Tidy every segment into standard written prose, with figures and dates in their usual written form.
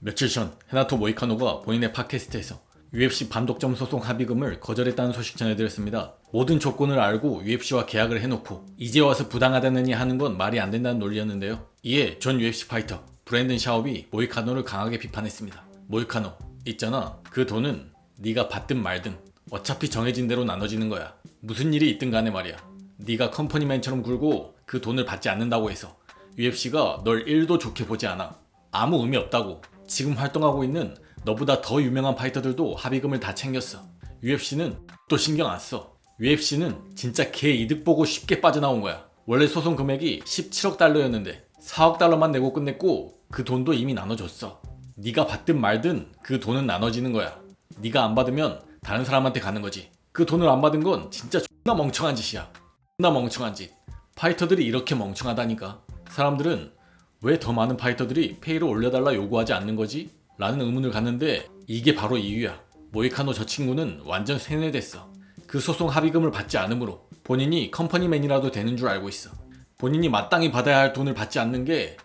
며칠 전 헤나토 모이카노가 본인의 팟캐스트에서 UFC 반독점 소송 합의금을 거절했다는 소식 전해드렸습니다. 모든 조건을 알고 UFC와 계약을 해놓고 이제 와서 부당하다느니 하는 건 말이 안 된다는 논리였는데요. 이에 전 UFC 파이터 브랜든 샤옵이 모이카노를 강하게 비판했습니다. 모이카노, 있잖아. 그 돈은 네가 받든 말든 어차피 정해진 대로 나눠지는 거야. 무슨 일이 있든 간에 말이야. 네가 컴퍼니맨처럼 굴고 그 돈을 받지 않는다고 해서 UFC가 널 1도 좋게 보지 않아. 아무 의미 없다고. 지금 활동하고 있는 너보다 더 유명한 파이터들도 합의금을 다 챙겼어. UFC는 또 신경 안 써. UFC는 진짜 개 이득 보고 쉽게 빠져나온 거야. 원래 소송 금액이 17억 달러였는데 4억 달러만 내고 끝냈고 그 돈도 이미 나눠줬어. 네가 받든 말든 그 돈은 나눠지는 거야. 네가 안 받으면 다른 사람한테 가는 거지. 그 돈을 안 받은 건 진짜 존나 멍청한 짓이야. 존나 멍청한 짓. 파이터들이 이렇게 멍청하다니까. 사람들은 왜 더 많은 파이터들이 페이를 올려달라 요구하지 않는 거지? 라는 의문을 갖는데 이게 바로 이유야. 모이카노 저 친구는 완전 세뇌됐어. 그 소송 합의금을 받지 않으므로 본인이 컴퍼니맨이라도 되는 줄 알고 있어. 본인이 마땅히 받아야 할 돈을 받지 않는 게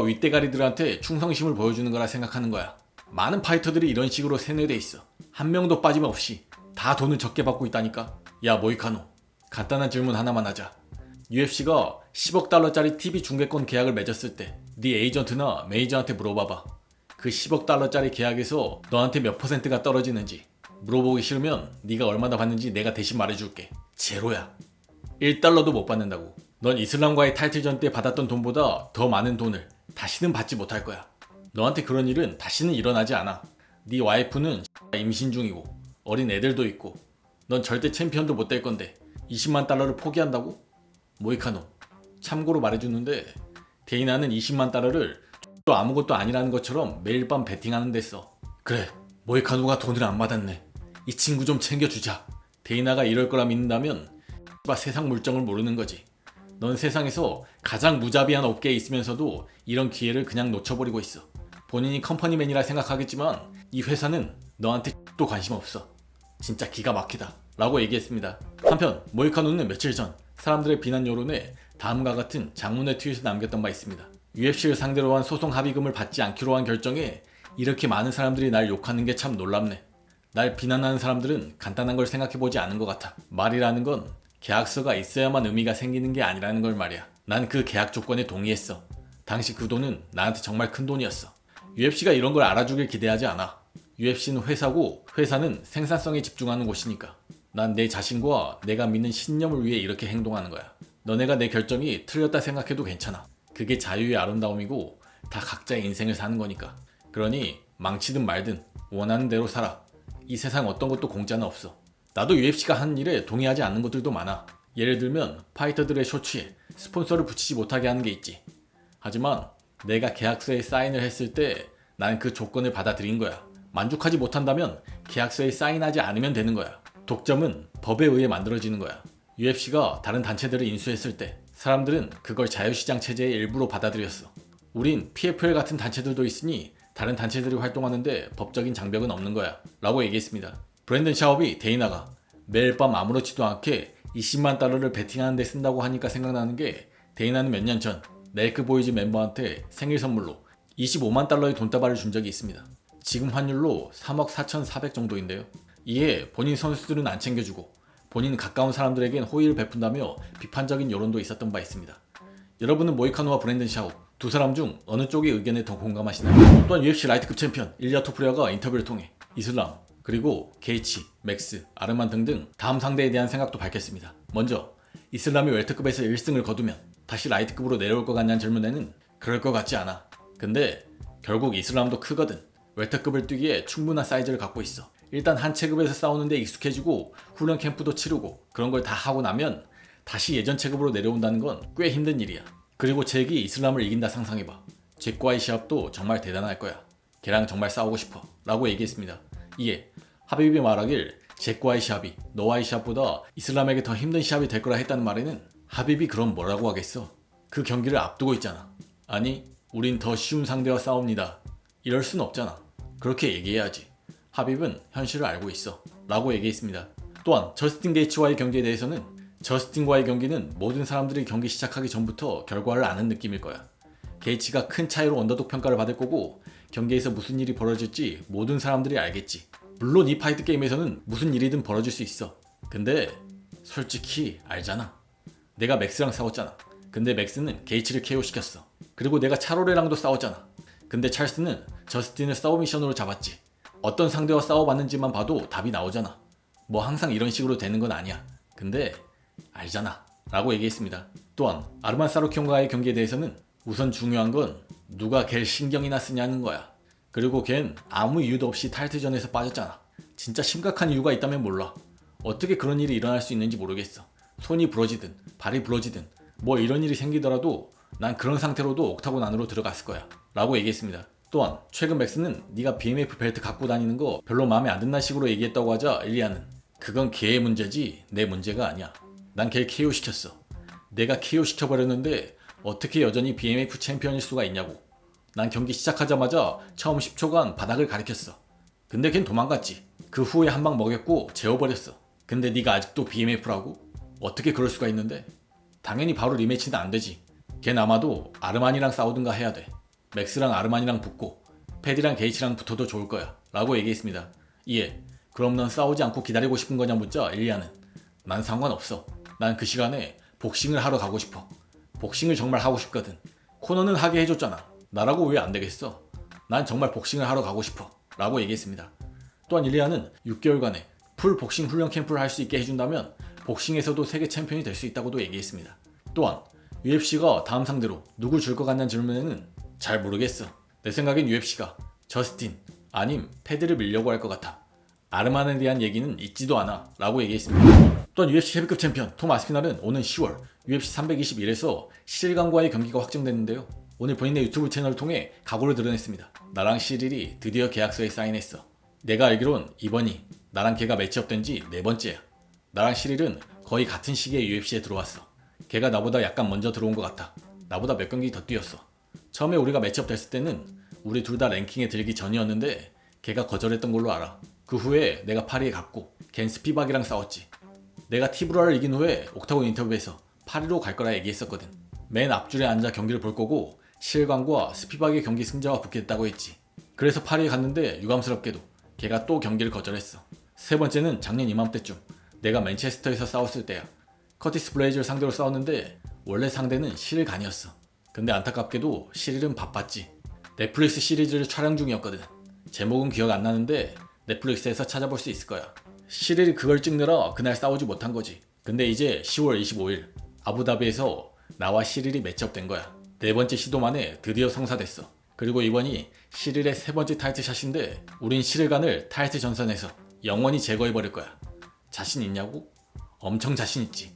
윗대가리들한테 충성심을 보여주는 거라 생각하는 거야. 많은 파이터들이 이런 식으로 세뇌돼 있어. 한 명도 빠짐없이 다 돈을 적게 받고 있다니까. 야 모이카노, 간단한 질문 하나만 하자. UFC가 10억 달러짜리 TV 중계권 계약을 맺었을 때 네 에이전트나 매니저한테 물어봐봐. 그 10억 달러짜리 계약에서 너한테 몇 퍼센트가 떨어지는지. 물어보기 싫으면 네가 얼마나 받는지 내가 대신 말해줄게. 제로야. 1달러도 못 받는다고. 넌 이슬람과의 타이틀전 때 받았던 돈보다 더 많은 돈을 다시는 받지 못할 거야. 너한테 그런 일은 다시는 일어나지 않아. 네 와이프는 임신 중이고 어린 애들도 있고 넌 절대 챔피언도 못 될 건데 20만 달러를 포기한다고? 모이카노, 참고로 말해주는데 데이나는 20만 달러를 또 아무것도 아니라는 것처럼 매일 밤 베팅하는 데 써. 그래, 모이카노가 돈을 안 받았네. 이 친구 좀 챙겨주자. 데이나가 이럴 거라 믿는다면 세상 물정을 모르는 거지. 넌 세상에서 가장 무자비한 업계에 있으면서도 이런 기회를 그냥 놓쳐버리고 있어. 본인이 컴퍼니맨이라 생각하겠지만 이 회사는 너한테 또 관심 없어. 진짜 기가 막히다 라고 얘기했습니다. 한편 모이카노는 며칠 전 사람들의 비난 여론에 다음과 같은 장문의 트윗을 남겼던 바 있습니다. UFC를 상대로 한 소송 합의금을 받지 않기로 한 결정에 이렇게 많은 사람들이 날 욕하는 게 참 놀랍네. 날 비난하는 사람들은 간단한 걸 생각해보지 않은 것 같아. 말이라는 건 계약서가 있어야만 의미가 생기는 게 아니라는 걸 말이야. 난 그 계약 조건에 동의했어. 당시 그 돈은 나한테 정말 큰 돈이었어. UFC가 이런 걸 알아주길 기대하지 않아. UFC는 회사고 회사는 생산성에 집중하는 곳이니까. 난 내 자신과 내가 믿는 신념을 위해 이렇게 행동하는 거야. 너네가 내 결정이 틀렸다 생각해도 괜찮아. 그게 자유의 아름다움이고 다 각자의 인생을 사는 거니까. 그러니 망치든 말든 원하는 대로 살아. 이 세상 어떤 것도 공짜는 없어. 나도 UFC가 하는 일에 동의하지 않는 것들도 많아. 예를 들면 파이터들의 쇼츠에 스폰서를 붙이지 못하게 하는 게 있지. 하지만 내가 계약서에 사인을 했을 때 난 그 조건을 받아들인 거야. 만족하지 못한다면 계약서에 사인하지 않으면 되는 거야. 독점은 법에 의해 만들어지는 거야. UFC가 다른 단체들을 인수했을 때 사람들은 그걸 자유시장 체제의 일부로 받아들였어. 우린 PFL 같은 단체들도 있으니 다른 단체들이 활동하는데 법적인 장벽은 없는 거야 라고 얘기했습니다. 브랜든 샤옵이 데이나가 매일 밤 아무렇지도 않게 20만 달러를 베팅하는 데 쓴다고 하니까 생각나는 게 데이나는 몇 년 전 넬크 보이즈 멤버한테 생일 선물로 25만 달러의 돈다발을 준 적이 있습니다. 지금 환율로 3억 4,400 정도인데요. 이에 본인 선수들은 안 챙겨주고 본인 가까운 사람들에겐 호의를 베푼다며 비판적인 여론도 있었던 바 있습니다. 여러분은 모이카노와 브랜든 샤옵 두 사람 중 어느 쪽의 의견에 더 공감하시나요? 또한 UFC 라이트급 챔피언 일리아 토프리아가 인터뷰를 통해 이슬람, 그리고 게이치, 맥스, 아르만 등등 다음 상대에 대한 생각도 밝혔습니다. 먼저 이슬람이 웰터급에서 1승을 거두면 다시 라이트급으로 내려올 것 같냐는 질문에는 그럴 것 같지 않아. 근데 결국 이슬람도 크거든. 웰터급을 뛰기에 충분한 사이즈를 갖고 있어. 일단 한 체급에서 싸우는데 익숙해지고 훈련 캠프도 치르고 그런 걸 다 하고 나면 다시 예전 체급으로 내려온다는 건 꽤 힘든 일이야. 그리고 잭이 이슬람을 이긴다 상상해봐. 잭과의 시합도 정말 대단할 거야. 걔랑 정말 싸우고 싶어 라고 얘기했습니다. 이에 하비비 말하길 잭과의 시합이 너와의 시합보다 이슬람에게 더 힘든 시합이 될 거라 했다는 말에는 하비비 그럼 뭐라고 하겠어? 그 경기를 앞두고 있잖아. 아니 우린 더 쉬운 상대와 싸웁니다. 이럴 순 없잖아. 그렇게 얘기해야지. 하빕은 현실을 알고 있어 라고 얘기했습니다. 또한 저스틴 게이츠와의 경기에 대해서는 저스틴과의 경기는 모든 사람들이 경기 시작하기 전부터 결과를 아는 느낌일 거야. 게이츠가 큰 차이로 언더독 평가를 받을 거고 경기에서 무슨 일이 벌어질지 모든 사람들이 알겠지. 물론 이 파이트 게임에서는 무슨 일이든 벌어질 수 있어. 근데 솔직히 알잖아. 내가 맥스랑 싸웠잖아. 근데 맥스는 게이츠를 KO시켰어. 그리고 내가 차로레랑도 싸웠잖아. 근데 찰스는 저스틴을 싸움 미션으로 잡았지. 어떤 상대와 싸워봤는지만 봐도 답이 나오잖아. 뭐 항상 이런 식으로 되는 건 아니야. 근데 알잖아 라고 얘기했습니다. 또한 아르만 사루키온과의 경기에 대해서는 우선 중요한 건 누가 걔를 신경이나 쓰냐는 거야. 그리고 걘 아무 이유도 없이 타이틀전에서 빠졌잖아. 진짜 심각한 이유가 있다면 몰라. 어떻게 그런 일이 일어날 수 있는지 모르겠어. 손이 부러지든 발이 부러지든 뭐 이런 일이 생기더라도 난 그런 상태로도 옥타곤 안으로 들어갔을 거야 라고 얘기했습니다. 또한 최근 맥스는 네가 BMF 벨트 갖고 다니는 거 별로 마음에 안 든다는 식으로 얘기했다고 하자 일리아는 그건 걔의 문제지 내 문제가 아니야. 난 걔를 KO 시켰어. 내가 KO 시켜버렸는데 어떻게 여전히 BMF 챔피언일 수가 있냐고. 난 경기 시작하자마자 처음 10초간 바닥을 가리켰어. 근데 걘 도망갔지. 그 후에 한 방 먹였고 재워버렸어. 근데 네가 아직도 BMF라고? 어떻게 그럴 수가 있는데? 당연히 바로 리매치는 안 되지. 걘 아마도 아르만이랑 싸우든가 해야 돼. 맥스랑 아르만이랑 붙고 패디랑 게이츠랑 붙어도 좋을 거야 라고 얘기했습니다. 이에 그럼 넌 싸우지 않고 기다리고 싶은 거냐 묻자 일리아는 난 상관없어. 난 그 시간에 복싱을 하러 가고 싶어. 복싱을 정말 하고 싶거든. 코너는 하게 해줬잖아. 나라고 왜 안 되겠어? 난 정말 복싱을 하러 가고 싶어 라고 얘기했습니다. 또한 일리아는 6개월간의 풀 복싱 훈련 캠프를 할 수 있게 해준다면 복싱에서도 세계 챔피언이 될 수 있다고도 얘기했습니다. 또한 UFC가 다음 상대로 누굴 줄 것 같냐는 질문에는 잘 모르겠어. 내 생각엔 UFC가 저스틴 아님 패드를 밀려고 할 것 같아. 아르만에 대한 얘기는 있지도 않아 라고 얘기했습니다. 또한 UFC 헤비급 챔피언 톰 아스피날은 오는 10월 UFC 321에서 시릴강과의 경기가 확정됐는데요. 오늘 본인의 유튜브 채널을 통해 각오를 드러냈습니다. 나랑 시릴이 드디어 계약서에 사인했어. 내가 알기론 이번이 나랑 걔가 매치업된 지 4번째야. 나랑 시릴은 거의 같은 시기에 UFC에 들어왔어. 걔가 나보다 약간 먼저 들어온 것 같아. 나보다 몇 경기 더 뛰었어. 처음에 우리가 매치업 됐을 때는 우리 둘 다 랭킹에 들기 전이었는데 걔가 거절했던 걸로 알아. 그 후에 내가 파리에 갔고 걘 스피박이랑 싸웠지. 내가 티브라를 이긴 후에 옥타곤 인터뷰에서 파리로 갈 거라 얘기했었거든. 맨 앞줄에 앉아 경기를 볼 거고 실광과 스피박의 경기 승자와 붙겠다고 했지. 그래서 파리에 갔는데 유감스럽게도 걔가 또 경기를 거절했어. 세 번째는 작년 이맘때쯤 내가 맨체스터에서 싸웠을 때야. 커티스 블레이즈를 상대로 싸웠는데 원래 상대는 시릴간이었어. 근데 안타깝게도 시릴은 바빴지. 넷플릭스 시리즈를 촬영 중이었거든. 제목은 기억 안 나는데 넷플릭스에서 찾아볼 수 있을 거야. 시릴이 그걸 찍느라 그날 싸우지 못한 거지. 근데 이제 10월 25일 아부다비에서 나와 시릴이 매치업된 거야. 4번째 시도 만에 드디어 성사됐어. 그리고 이번이 시릴의 3번째 타이틀샷인데 우린 시릴간을 타이틀 전선에서 영원히 제거해버릴 거야. 자신 있냐고? 엄청 자신 있지.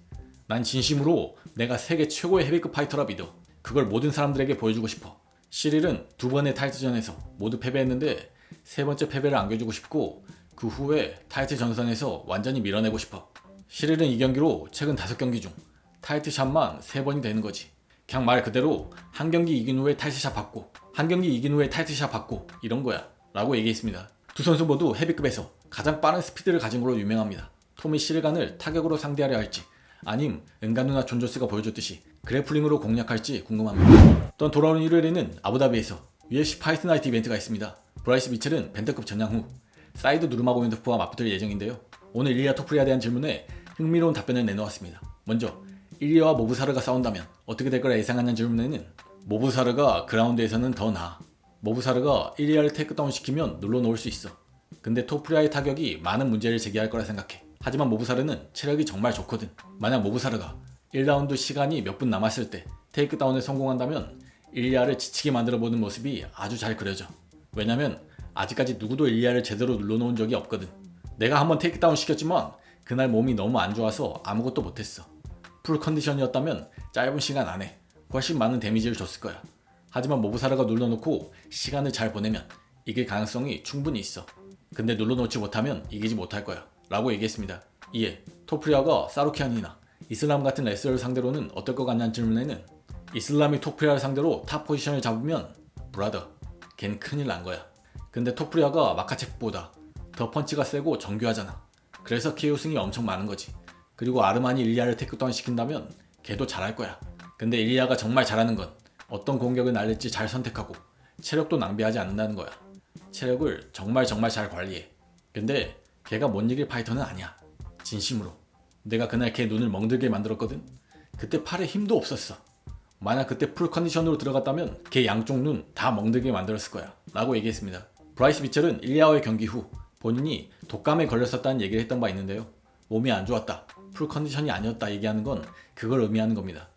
난 진심으로 내가 세계 최고의 헤비급 파이터라 믿어. 그걸 모든 사람들에게 보여주고 싶어. 시릴은 2번의 타이틀전에서 모두 패배했는데 3번째 패배를 안겨주고 싶고 그 후에 타이틀 전선에서 완전히 밀어내고 싶어. 시릴은 이 경기로 최근 5경기 중 타이틀샷만 3번이 되는 거지. 그냥 말 그대로 한 경기 이긴 후에 타이틀샷 받고 한 경기 이긴 후에 타이틀샷 받고 이런 거야 라고 얘기했습니다. 두 선수 모두 헤비급에서 가장 빠른 스피드를 가진 걸로 유명합니다. 톰이 시릴간을 타격으로 상대하려 할지 아님 은간누나 존조스가 보여줬듯이 그래플링으로 공략할지 궁금합니다. 또한 돌아오는 일요일에는 아부다비에서 UFC 파이트 나이트 이벤트가 있습니다. 브라이스 미첼은 벤더급 전향 후 사이드 누르마고멘토프와 맞붙을 예정인데요. 오늘 일리아 토프리아에 대한 질문에 흥미로운 답변을 내놓았습니다. 먼저 일리아와 모브사르가 싸운다면 어떻게 될 거라 예상하냐는 질문에는 모브사르가 그라운드에서는 더 나아. 모브사르가 일리아를 테이크다운 시키면 눌러놓을 수 있어. 근데 토프리아의 타격이 많은 문제를 제기할 거라 생각해. 하지만 모브사르는 체력이 정말 좋거든. 만약 모브사르가 1라운드 시간이 몇 분 남았을 때 테이크다운에 성공한다면 일리아를 지치게 만들어보는 모습이 아주 잘 그려져. 왜냐면 아직까지 누구도 일리아를 제대로 눌러놓은 적이 없거든. 내가 한번 테이크다운 시켰지만 그날 몸이 너무 안 좋아서 아무것도 못했어. 풀 컨디션이었다면 짧은 시간 안에 훨씬 많은 데미지를 줬을 거야. 하지만 모브사르가 눌러놓고 시간을 잘 보내면 이길 가능성이 충분히 있어. 근데 눌러놓지 못하면 이기지 못할 거야 라고 얘기했습니다. 이에 토프리아가 사루키안이나 이슬람 같은 레슬러를 상대로는 어떨 것 같냐는 질문에는 이슬람이 토프리아를 상대로 탑 포지션을 잡으면 브라더 걘 큰일 난 거야. 근데 토프리아가 마카체프보다 더 펀치가 세고 정교하잖아. 그래서 KO 승이 엄청 많은 거지. 그리고 아르만이 일리아를 테이크다운 시킨다면 걔도 잘할 거야. 근데 일리아가 정말 잘하는 건 어떤 공격을 날릴지 잘 선택하고 체력도 낭비하지 않는다는 거야. 체력을 정말 잘 관리해. 근데 걔가 못 이길 파이터는 아니야. 진심으로. 내가 그날 걔 눈을 멍들게 만들었거든. 그때 팔에 힘도 없었어. 만약 그때 풀 컨디션으로 들어갔다면 걔 양쪽 눈 다 멍들게 만들었을 거야 라고 얘기했습니다. 브라이스 미첼은 일리아와의 경기 후 본인이 독감에 걸렸었다는 얘기를 했던 바 있는데요. 몸이 안 좋았다, 풀 컨디션이 아니었다 얘기하는 건 그걸 의미하는 겁니다.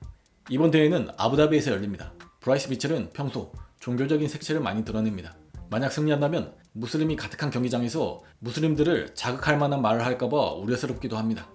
이번 대회는 아부다비에서 열립니다. 브라이스 미첼은 평소 종교적인 색채를 많이 드러냅니다. 만약 승리한다면 무슬림이 가득한 경기장에서 무슬림들을 자극할 만한 말을 할까봐 우려스럽기도 합니다.